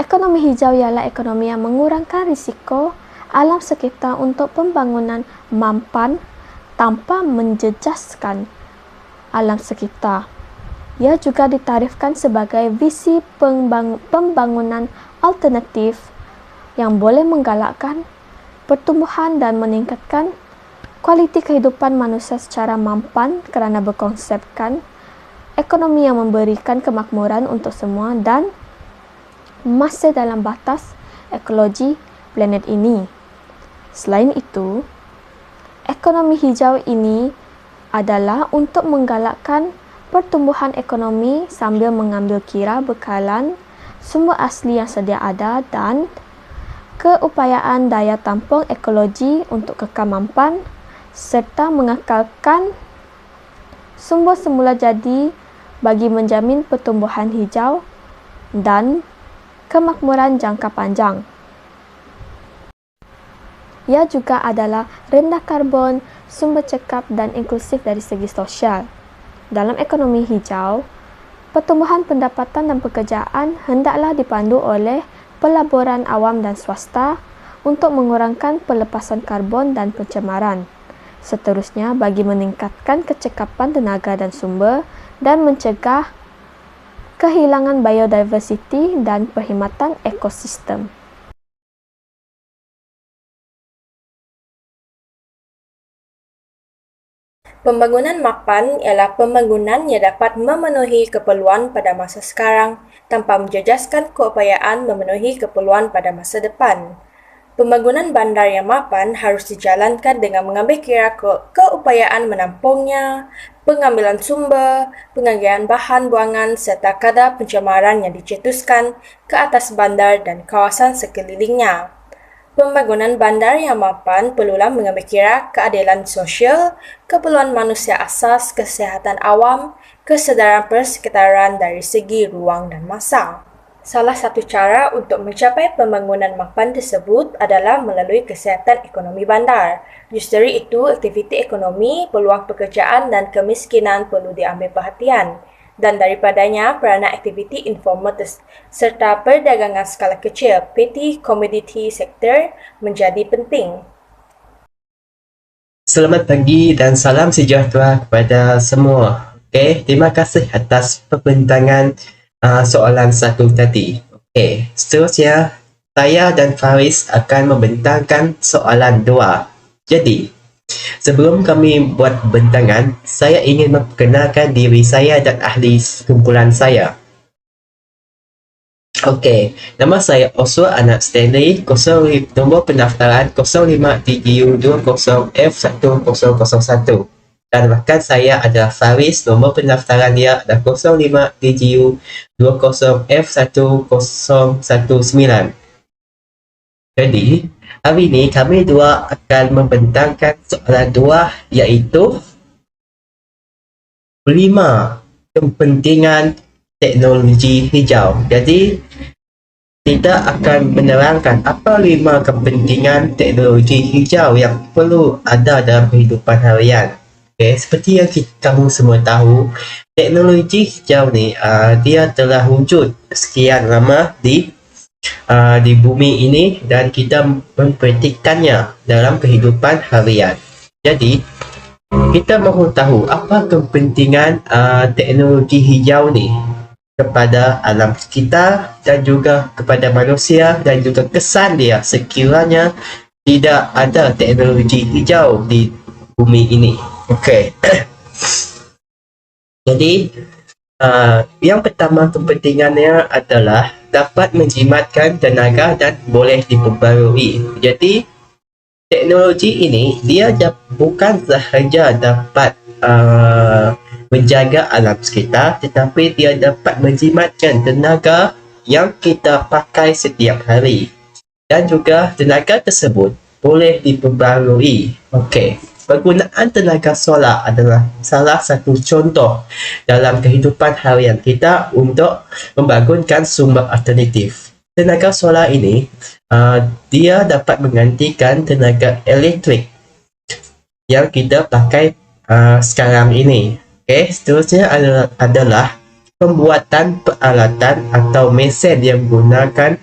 Ekonomi hijau ialah ekonomi yang mengurangkan risiko alam sekitar untuk pembangunan mampan tanpa menjejaskan alam sekitar. Ia juga ditarifkan sebagai visi pembangunan alternatif yang boleh menggalakkan pertumbuhan dan meningkatkan kualiti kehidupan manusia secara mampan kerana berkonsepkan ekonomi yang memberikan kemakmuran untuk semua dan masih dalam batas ekologi planet ini. Selain itu, ekonomi hijau ini adalah untuk menggalakkan pertumbuhan ekonomi sambil mengambil kira bekalan sumber asli yang sedia ada dan keupayaan daya tampung ekologi untuk kekal mampan serta mengekalkan sumber semula jadi bagi menjamin pertumbuhan hijau dan kemakmuran jangka panjang. Ia juga adalah rendah karbon, sumber cekap dan inklusif dari segi sosial. Dalam ekonomi hijau, pertumbuhan pendapatan dan pekerjaan hendaklah dipandu oleh pelaburan awam dan swasta untuk mengurangkan pelepasan karbon dan pencemaran. Seterusnya, bagi meningkatkan kecekapan tenaga dan sumber dan mencegah kehilangan biodiversiti dan perkhidmatan ekosistem. Pembangunan mapan ialah pembangunan yang dapat memenuhi keperluan pada masa sekarang tanpa menjejaskan keupayaan memenuhi keperluan pada masa depan. Pembangunan bandar yang mapan harus dijalankan dengan mengambil kira keupayaan menampungnya, pengambilan sumber, penganggihan bahan buangan serta kadar pencemaran yang dicetuskan ke atas bandar dan kawasan sekelilingnya. Pembangunan bandar yang mapan perlulah mengambil kira keadilan sosial, keperluan manusia asas, kesihatan awam, kesedaran persekitaran dari segi ruang dan masa. Salah satu cara untuk mencapai pembangunan mapan tersebut adalah melalui kesihatan ekonomi bandar. Justru itu, aktiviti ekonomi, peluang pekerjaan dan kemiskinan perlu diambil perhatian. Dan daripadanya, peranan aktiviti informal serta perdagangan skala kecil, petty commodity sector menjadi penting. Selamat pagi dan salam sejahtera kepada semua. Terima kasih atas perbincangan soalan satu tadi. Seterusnya, saya dan Faris akan membentangkan soalan 2. Jadi, sebelum kami buat bentangan, saya ingin memperkenalkan diri saya dan ahli kumpulan saya. Nama saya Oswald Anak Stanley, nombor pendaftaran 05TGU20F1001. Dan bahkan saya adalah Faris, nombor pendaftaran dia adalah 05TGU20F1019. Jadi, hari ini kami dua akan membentangkan soalan 2 iaitu 5 kepentingan teknologi hijau. Jadi, kita akan menerangkan apa 5 kepentingan teknologi hijau yang perlu ada dalam kehidupan harian. Seperti yang kamu semua tahu, teknologi hijau ni dia telah wujud sekian lama di bumi ini dan kita mempraktikkannya dalam kehidupan harian. Jadi, kita mahu tahu apa kepentingan teknologi hijau ni kepada alam sekitar dan juga kepada manusia dan juga kesan dia sekiranya tidak ada teknologi hijau di bumi ini. Jadi, yang pertama kepentingannya adalah dapat menjimatkan tenaga dan boleh diperbarui. Jadi, teknologi ini dia bukan sahaja dapat menjaga alam sekitar, tetapi dia dapat menjimatkan tenaga yang kita pakai setiap hari. Dan juga tenaga tersebut boleh diperbarui. Penggunaan tenaga solar adalah salah satu contoh dalam kehidupan harian kita untuk membangunkan sumber alternatif. Tenaga solar ini dia dapat menggantikan tenaga elektrik yang kita pakai sekarang ini. Seterusnya adalah pembuatan peralatan atau mesin yang menggunakan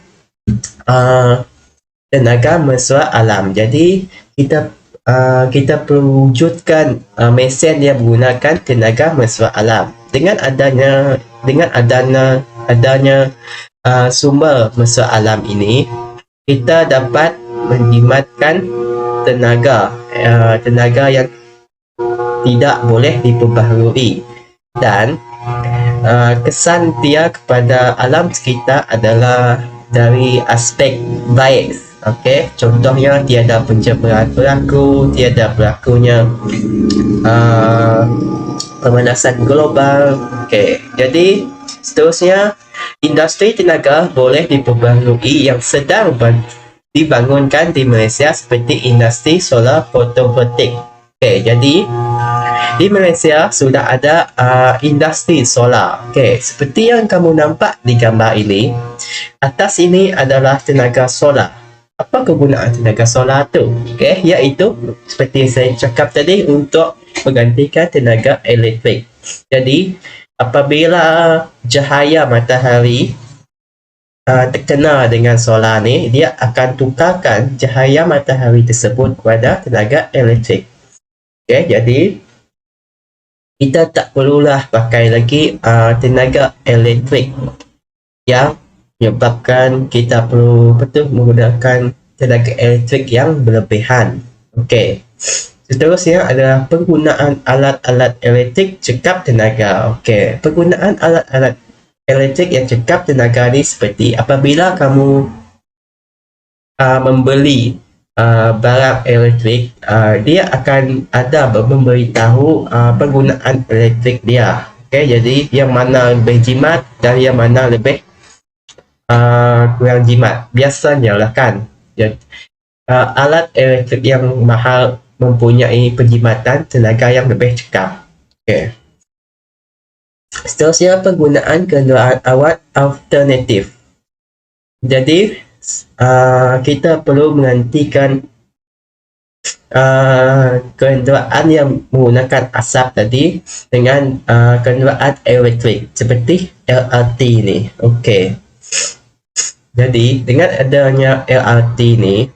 tenaga mesra alam. Jadi kita perlu wujudkan mesin yang menggunakan tenaga mesra alam. Dengan adanya sumber mesra alam ini, kita dapat menjimatkan tenaga yang tidak boleh diperbaharui, dan kesan dia kepada alam sekitar adalah dari aspek baik. Okey, contohnya tiada pencemaran berlaku, tiada berlakunya pemanasan global. Okey, jadi seterusnya, industri tenaga boleh diperbaharui yang sedang dibangunkan di Malaysia seperti industri solar fotovoltaik. Okey, jadi di Malaysia sudah ada industri solar. Okey, seperti yang kamu nampak di gambar ini, atas ini adalah tenaga solar. Apa kegunaan tenaga solar tu? Okey, iaitu seperti saya cakap tadi, untuk menggantikan tenaga elektrik. Jadi apabila cahaya matahari terkena dengan solar ni, dia akan tukarkan cahaya matahari tersebut kepada tenaga elektrik. Okey, jadi kita tak perlulah pakai lagi tenaga elektrik yang menyebabkan kita perlu menggunakan tenaga elektrik yang berlebihan. Okey. Seterusnya adalah penggunaan alat-alat elektrik cekap tenaga. Okey, penggunaan alat-alat elektrik yang cekap tenaga ni seperti apabila kamu membeli barang elektrik, dia akan ada memberitahu penggunaan elektrik dia. Okey, jadi yang mana lebih jimat dan yang mana lebih kurang jimat. Biasanya lah kan, alat elektrik yang mahal mempunyai penjimatan tenaga yang lebih cekap. Okay. Seterusnya, penggunaan kenderaan awet alternatif. Jadi kita perlu menghentikan kenderaan yang menggunakan asap tadi dengan kenderaan elektrik seperti LRT ni. Okey. Jadi dengan adanya LRT ni,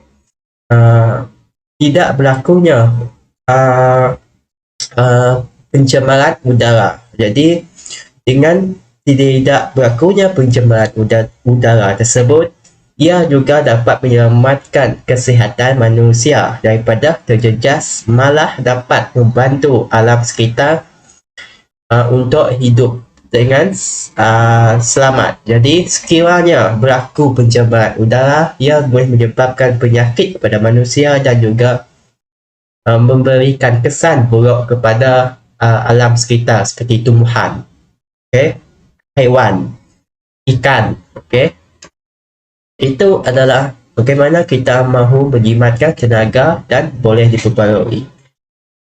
tidak berlakunya pencemaran udara. Jadi dengan tidak berlakunya pencemaran udara tersebut, ia juga dapat menyelamatkan kesihatan manusia daripada terjejas, malah dapat membantu alam sekitar untuk hidup dengan selamat. Jadi sekiranya berlaku pencemaran udara, ia boleh menyebabkan penyakit kepada manusia dan juga memberikan kesan buruk kepada alam sekitar seperti tumbuhan, haiwan, ikan. Itu adalah bagaimana kita mahu menjimatkan tenaga dan boleh diperbarui.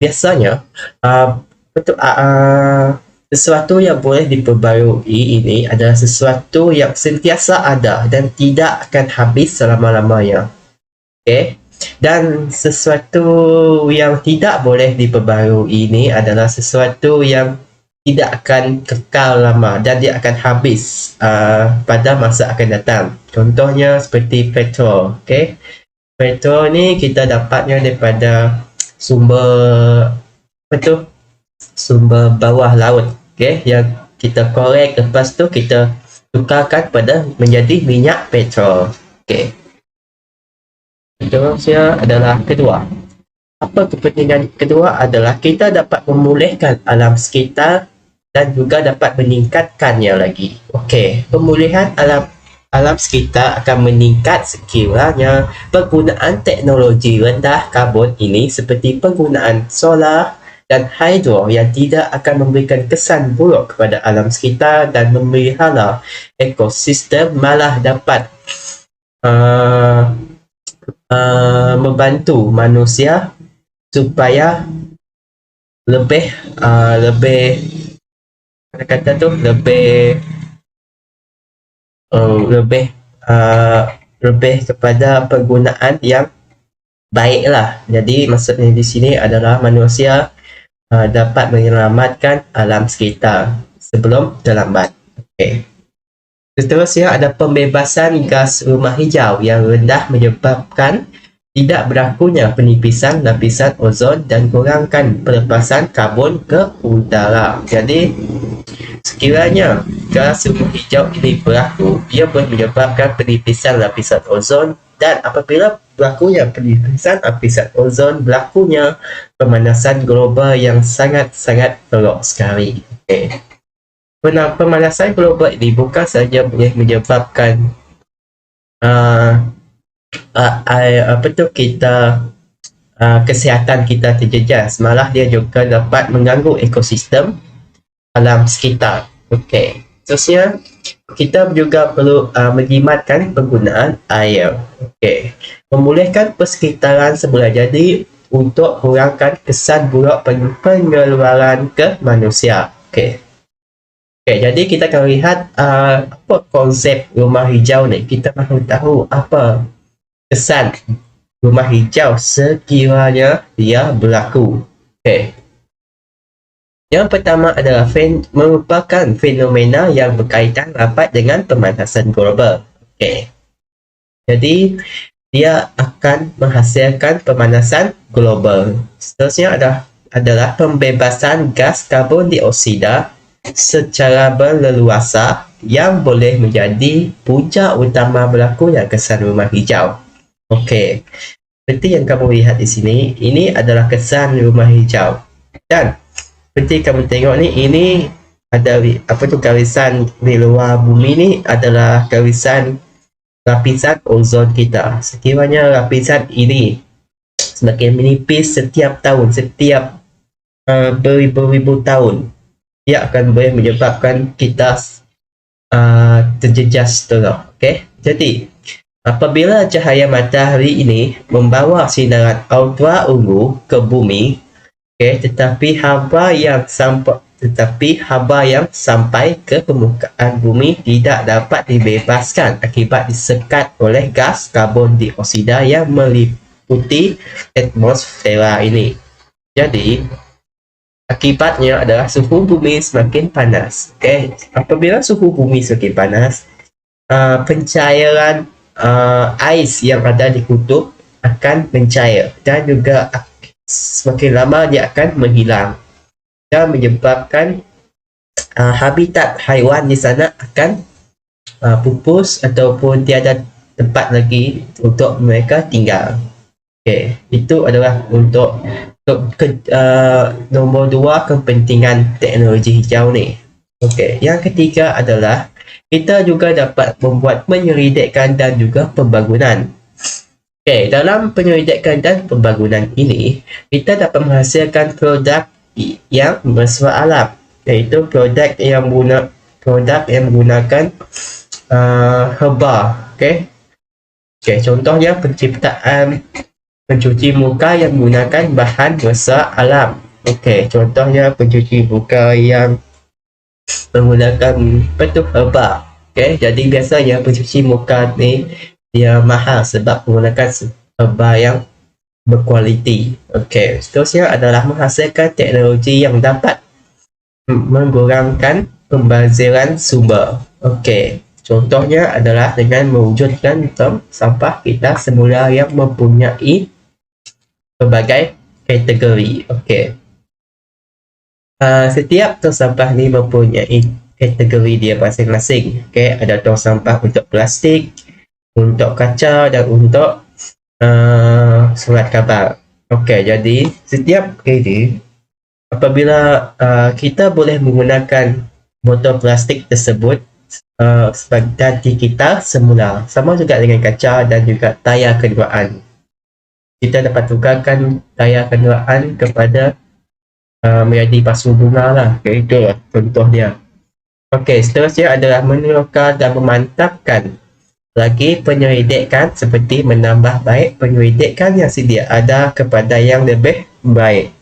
Biasanya sesuatu yang boleh diperbarui ini adalah sesuatu yang sentiasa ada dan tidak akan habis selama-lamanya. Dan sesuatu yang tidak boleh diperbarui ini adalah sesuatu yang tidak akan kekal lama dan dia akan habis pada masa akan datang. Contohnya seperti petrol. Petrol ni kita dapatnya daripada sumber bawah laut, yang kita korek, lepas tu kita tukarkan menjadi minyak petrol. Seterusnya adalah kedua. Apa kepentingan kedua adalah kita dapat memulihkan alam sekitar dan juga dapat meningkatkannya lagi. Pemulihan alam sekitar akan meningkat sekiranya penggunaan teknologi rendah karbon ini seperti penggunaan solar dan hidro yang tidak akan memberikan kesan buruk kepada alam sekitar dan memelihara ekosistem, malah dapat membantu manusia supaya lebih kepada penggunaan yang baiklah. Jadi maksudnya di sini adalah manusia dapat menyelamatkan alam sekitar sebelum terlambat. Seterusnya ada pembebasan gas rumah hijau yang rendah menyebabkan tidak berlakunya penipisan lapisan ozon dan kurangkan pelepasan karbon ke udara. Jadi, sekiranya gas rumah hijau ini berlaku, ia boleh menyebabkan penipisan lapisan ozon, dan apabila berlakunya penipisan lapisan ozon, berlakunya pemanasan global yang sangat-sangat teruk sekali. Okay. Pemanasan global ini bukan saja boleh menyebabkan kesihatan kita terjejas, malah dia juga dapat mengganggu ekosistem alam sekitar. Okey. Seterusnya, kita juga perlu menjimatkan penggunaan air. Okey. Memulihkan persekitaran semula jadi untuk kurangkan kesan buruk pengeluaran ke manusia. Okey. Okay, jadi kita akan lihat apa konsep rumah hijau ni. Kita mahu tahu apa kesan rumah hijau sekiranya dia berlaku. Okay. Yang pertama adalah merupakan fenomena yang berkaitan rapat dengan pemanasan global. Okay. Jadi, dia akan menghasilkan pemanasan global. Seterusnya adalah pembebasan gas karbon dioksida secara berleluasa yang boleh menjadi punca utama berlakunya kesan rumah hijau. Okey, seperti yang kamu lihat di sini, ini adalah kesan rumah hijau. Dan seperti kamu tengok ni, ini ada garisan di luar bumi ni adalah garisan lapisan ozon kita. Sekiranya lapisan ini semakin menipis setiap tahun, setiap beribu-ribu tahun, ia akan boleh menyebabkan kita terjejas teruk. Okay? Jadi, apabila cahaya matahari ini membawa sinaran ultra ungu ke bumi, okay, tetapi haba yang sampai ke permukaan bumi tidak dapat dibebaskan akibat disekat oleh gas karbon dioksida yang meliputi atmosfera ini. Jadi, akibatnya adalah suhu bumi semakin panas. Okay. Apabila suhu bumi semakin panas, pencairan ais yang ada di kutub akan mencair dan juga semakin lama dia akan menghilang dan menyebabkan habitat haiwan di sana akan pupus ataupun tiada tempat lagi untuk mereka tinggal. Okay. Itu adalah untuk nombor 2 kepentingan teknologi hijau ni. Okey, yang ketiga adalah kita juga dapat membuat penyelidikan dan juga pembangunan. Okey, dalam penyelidikan dan pembangunan ini, kita dapat menghasilkan produk yang bersuara alam, iaitu produk yang menggunakan herba. Okey. Okey, contohnya penciptaan pencuci muka yang menggunakan bahan bersuara alam. Okey, contohnya pencuci muka yang menggunakan herba. Okey, jadi biasanya pencuci muka ni dia mahal sebab menggunakan herba yang berkualiti. Okey, seterusnya adalah menghasilkan teknologi yang dapat mengurangkan pembaziran sumber. Okey, contohnya adalah dengan mewujudkan tong sampah kita semula yang mempunyai berbagai kategori. Okey. Setiap tong sampah ni mempunyai kategori dia masing-masing. Okey, ada tong sampah untuk plastik, untuk kaca dan untuk surat khabar. Okey, jadi setiap kali apabila kita boleh menggunakan botol plastik tersebut sebagai ganti kita semula, sama juga dengan kaca dan juga tayar kenderaan. Kita dapat tukarkan tayar kenderaan kepada menjadi pasu bunga lah. Okay, itu lah contoh dia. Okey, seterusnya adalah menukar dan memantapkan lagi penyelidikan seperti menambah baik penyelidikan yang sedia ada kepada yang lebih baik.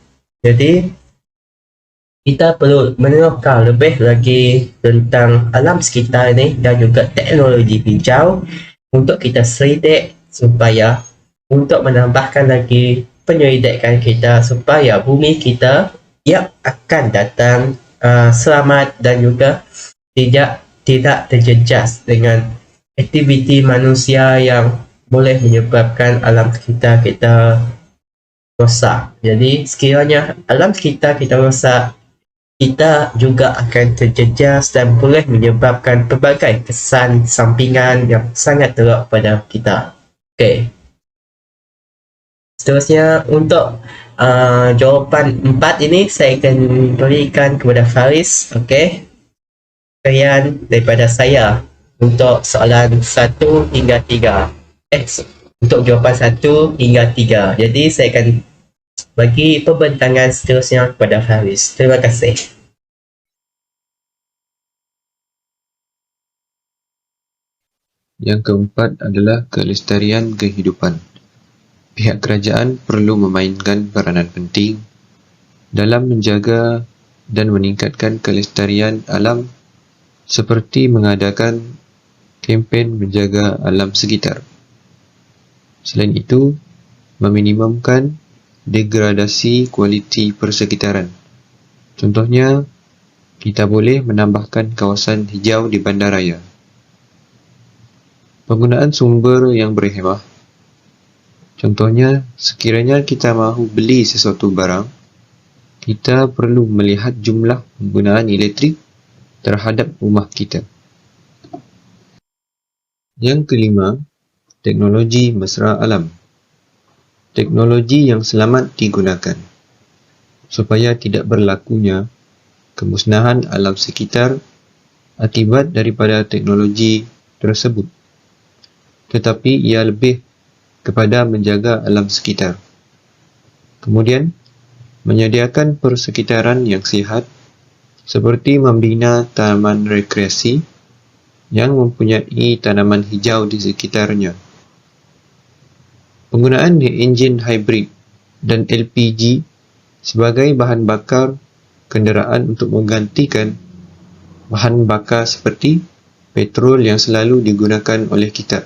Jadi, kita perlu menukar lebih lagi tentang alam sekitar ini dan juga teknologi hijau untuk kita selidik supaya untuk menambahkan lagi penyelidikan kita supaya bumi kita yang akan datang selamat dan juga tidak tidak terjejas dengan aktiviti manusia yang boleh menyebabkan alam sekitar kita rosak. Jadi sekiranya alam sekitar kita rosak, kita juga akan terjejas dan boleh menyebabkan pelbagai kesan sampingan yang sangat teruk pada kita. Okey. Seterusnya untuk jawapan 4 ini saya akan berikan kepada Faris. Okey. Sekian daripada saya untuk soalan 1 hingga 3. Untuk jawapan 1 hingga 3. Jadi saya akan bagi pembentangan seterusnya kepada Faris. Terima kasih. Yang keempat adalah kelestarian kehidupan. Pihak kerajaan perlu memainkan peranan penting dalam menjaga dan meningkatkan kelestarian alam seperti mengadakan kempen menjaga alam sekitar. Selain itu, meminimumkan degradasi kualiti persekitaran. Contohnya, kita boleh menambahkan kawasan hijau di bandaraya. Penggunaan sumber yang berhemah. Contohnya, sekiranya kita mahu beli sesuatu barang, kita perlu melihat jumlah penggunaan elektrik terhadap rumah kita. Yang kelima, teknologi mesra alam. Teknologi yang selamat digunakan supaya tidak berlakunya kemusnahan alam sekitar akibat daripada teknologi tersebut. Tetapi ia lebih kepada menjaga alam sekitar. Kemudian, menyediakan persekitaran yang sihat seperti membina taman rekreasi yang mempunyai tanaman hijau di sekitarnya. Penggunaan enjin hybrid dan LPG sebagai bahan bakar kenderaan untuk menggantikan bahan bakar seperti petrol yang selalu digunakan oleh kita.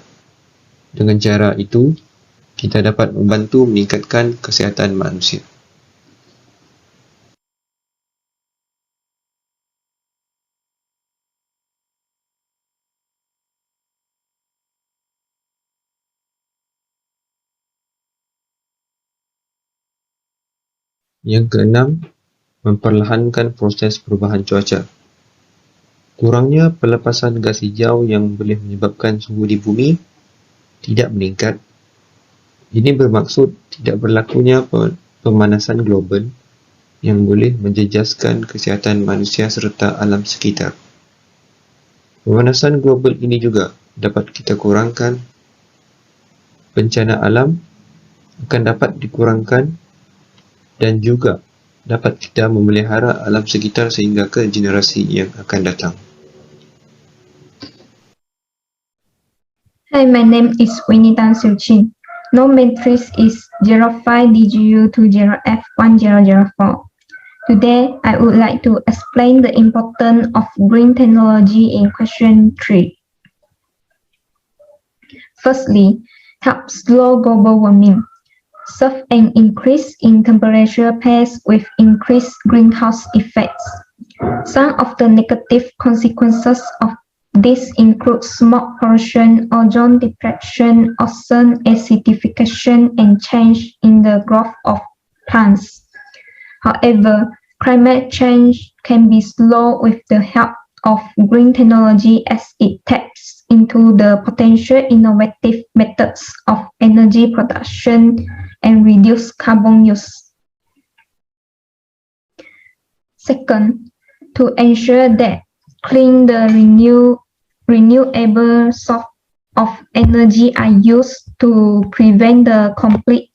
Dengan cara itu, kita dapat membantu meningkatkan kesihatan manusia. Yang keenam, memperlahankan proses perubahan cuaca. Kurangnya pelepasan gas hijau yang boleh menyebabkan suhu di bumi tidak meningkat. Ini bermaksud tidak berlakunya pemanasan global yang boleh menjejaskan kesihatan manusia serta alam sekitar. Pemanasan global ini juga dapat kita kurangkan. Bencana alam akan dapat dikurangkan dan juga dapat kita memelihara alam sekitar sehingga ke generasi yang akan datang. Hi, my name is Winnie Tan Siu Chin. No matrix is 05DGU to 0F1004. Today, I would like to explain the importance of green technology in question 3. Firstly, help slow global warming. Serve an increase in temperature pairs with increased greenhouse effects. Some of the negative consequences of this include smoke pollution, ozone depletion, ocean acidification, and change in the growth of plants. However, climate change can be slowed with the help of green technology as it taps into the potential innovative methods of energy production and reduce carbon use. Second, to ensure that clean the renewable source of energy are used to prevent the complete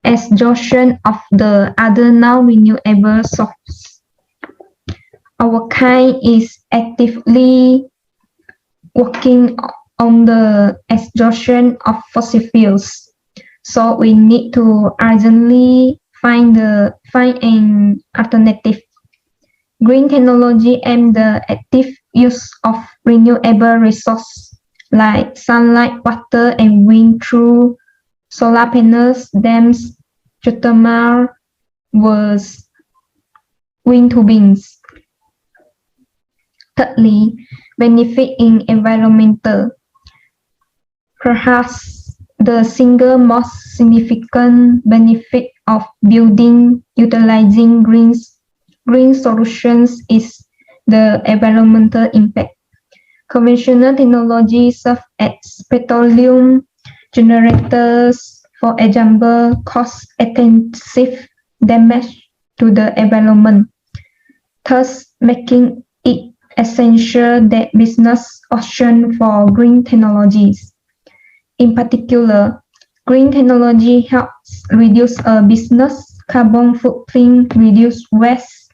exhaustion of the other non-renewable sources. Our kind is actively working on the exhaustion of fossil fuels. So we need to urgently find an alternative. Green technology aims the active use of renewable resources like sunlight, water, and wind through solar panels, dams, geothermal, wind turbines. Thirdly, benefit in environmental. Perhaps the single most significant benefit of building utilizing green solutions is the environmental impact. Conventional technologies such as petroleum generators, for example, cause extensive damage to the environment, thus making it essential that business option for green technologies. In particular, green technology helps reduce a business carbon footprint, reduce waste,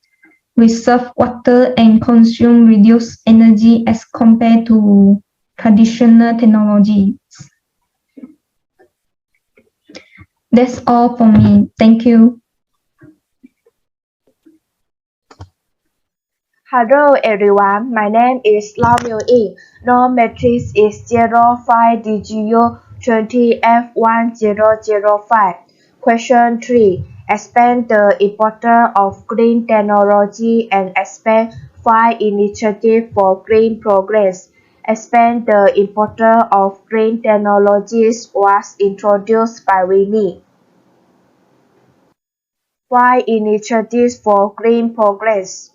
reserve water, and consume reduced energy as compared to traditional technologies. That's all for me. Thank you. Hello everyone, my name is Lau Miu Ying. Norm matrix is 05DGU20F1005. Question 3. Explain the importance of green technology and explain 5 initiatives for green progress. Explain the importance of green technologies was introduced by Winnie. 5 initiatives for green progress.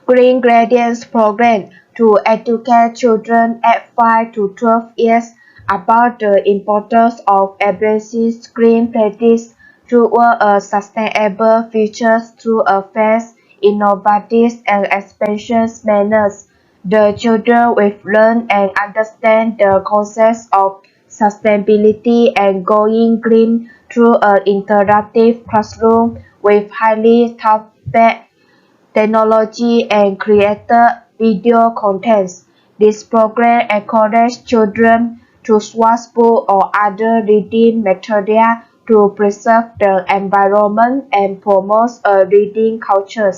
Green Gradients Program to educate children at 5 to 12 years about the importance of embracing green practice toward a sustainable future through a fast, innovative, and expansive manners. The children will learn and understand the concepts of sustainability and going green through an interactive classroom with highly taught technology and created video contents. This program encourages children to swatch books or other reading material to preserve the environment and promote a reading culture.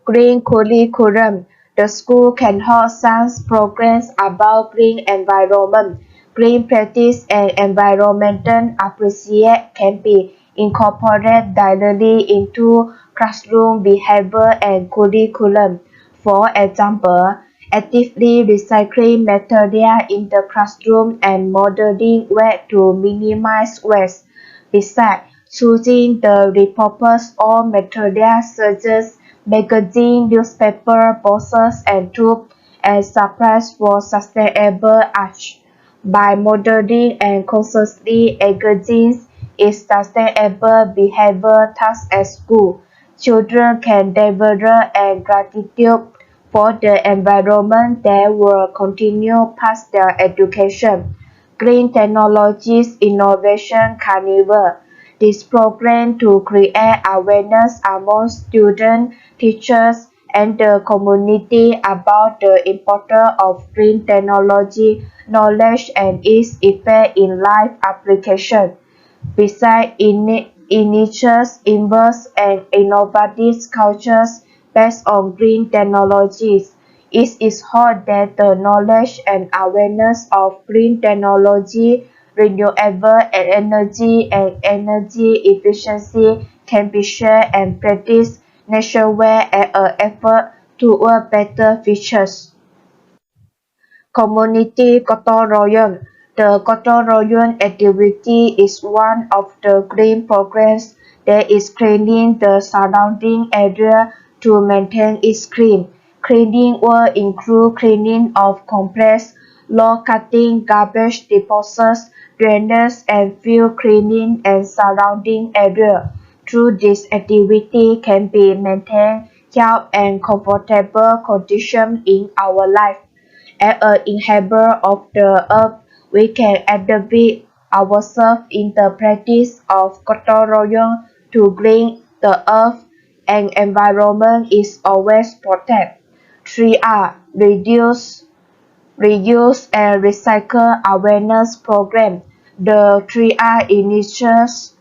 Green curriculum. The school can hold science programs about green environment. Green practice and environmental appreciation can be incorporated directly into classroom behavior and curriculum. For example, actively recycling material in the classroom and modeling ways to minimize waste. Besides, choosing the repurposed old materials such as magazine, newspaper, boxes, and tubes and supplies for sustainable art. By modeling and consciously engaging in sustainable behavior tasks at school, children can develop a gratitude for the environment that will continue past their education. Green Technologies Innovation Carnival. This program to create awareness among students, teachers, and the community about the importance of green technology, knowledge, and its effect in life application. Besides initiatives, inverse and innovative cultures based on green technologies, it is hoped that the knowledge and awareness of green technology, renewable energy, and energy efficiency can be shared and practiced nationwide as an effort toward better futures. Community Gotong Royong. The Gotong Royong activity is one of the green programs that is cleaning the surrounding area to maintain its clean. Cleaning will include cleaning of complex, low-cutting garbage deposits, drainage, and field cleaning and surrounding area. Through this activity can be maintained health and comfortable conditions in our life. As an inhabitant of the earth, we can activate ourselves in the practice of Gotong Royong to green the earth and environment is always protected. 3R. Reduce, Reuse, and Recycle Awareness Program. The 3R initiatives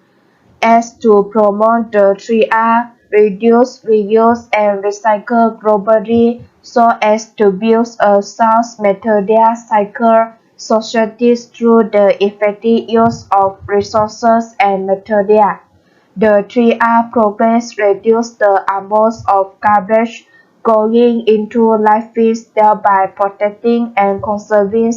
as to promote the 3R, reduce, reuse, and recycle globally so as to build a sound material cycle society through the effective use of resources and material. The 3R programs reduce the amount of garbage going into landfills, thereby protecting and conserving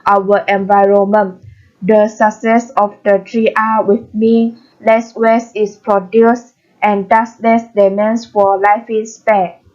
our environment. The success of the 3R will mean less waste is produced and thus less demand for landfill space.